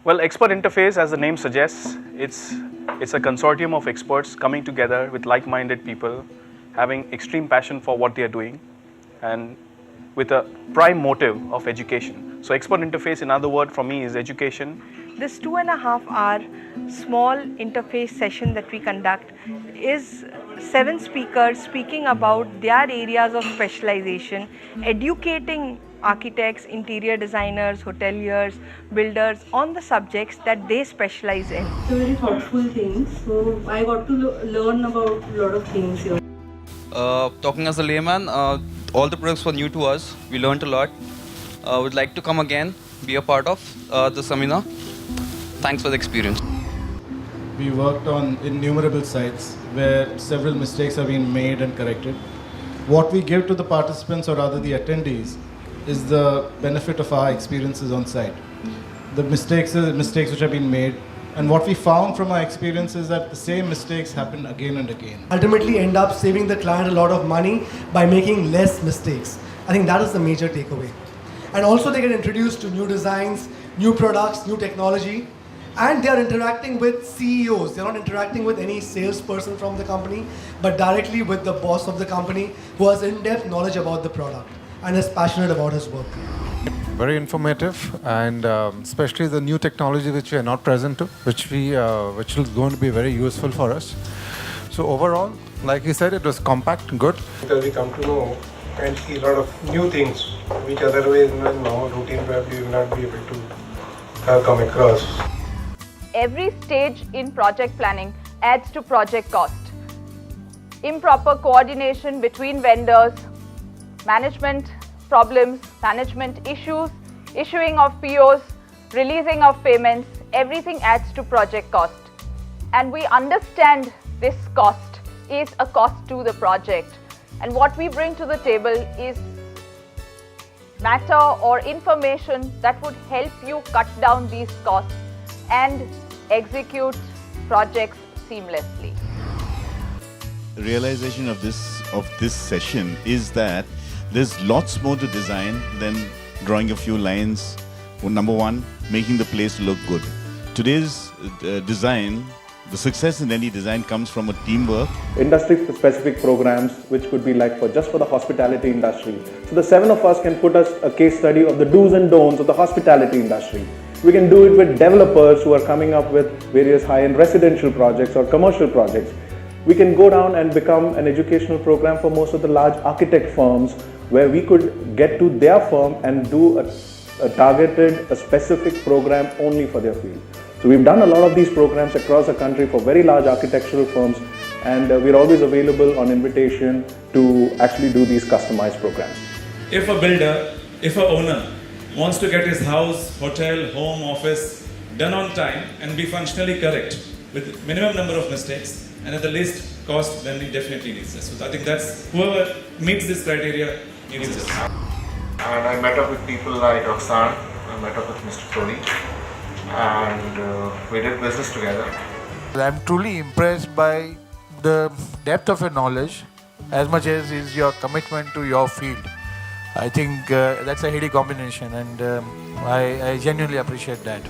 Well, Expert Interface, as the name suggests, it's a consortium of experts coming together with like-minded people, having extreme passion for what they are doing, and with a prime motive of education. So Expert Interface, in other words, for me, is education. This 2.5-hour small interface session that we conduct is 7 speakers speaking about their areas of specialization, educating architects, interior designers, hoteliers, builders on the subjects that they specialize in. So very thoughtful things. So I got to learn about a lot of things here. Talking as a layman, all the products were new to us. We learned a lot. Would like to come again, be a part of the seminar. Thanks for the experience. We worked on innumerable sites where several mistakes have been made and corrected. What we give to the participants, or rather the attendees, is the benefit of our experiences on site. The mistakes which have been made, and what we found from our experience is that the same mistakes happen again and again. Ultimately end up saving the client a lot of money by making less mistakes. I think that is the major takeaway. And also they get introduced to new designs, new products, new technology, and they are interacting with CEOs. They're not interacting with any salesperson from the company, but directly with the boss of the company who has in-depth knowledge about the product and is passionate about his work. Very informative, and especially the new technology which we are not present to, which is going to be very useful for us. So overall, like he said, it was compact, good. Because we come to know and see a lot of new things which otherwise in normal routine web we will not be able to come across. Every stage in project planning adds to project cost. Improper coordination between vendors, management problems, management issues, issuing of POs, releasing of payments, everything adds to project cost. And we understand this cost is a cost to the project. And what we bring to the table is matter or information that would help you cut down these costs and execute projects seamlessly. Realization of this session is that there's lots more to design than drawing a few lines. Well, number one, making the place look good. Today's design, the success in any design comes from a teamwork. Industry-specific programs, which could be like just for the hospitality industry. So the 7 of us can put us a case study of the do's and don'ts of the hospitality industry. We can do it with developers who are coming up with various high-end residential projects or commercial projects. We can go down and become an educational program for most of the large architect firms, where we could get to their firm and do a targeted, a specific program only for their field. So we've done a lot of these programs across the country for very large architectural firms, and we're always available on invitation to actually do these customized programs. If a builder, if a owner wants to get his house, hotel, home, office done on time and be functionally correct with minimum number of mistakes and at the least cost, then he definitely needs this. So I think that's whoever meets this criteria needs this. And I met up with people like Roxanne, I met up with Mr. Tony, and we did business together. I'm truly impressed by the depth of your knowledge as much as is your commitment to your field. I think that's a heady combination, and I genuinely appreciate that.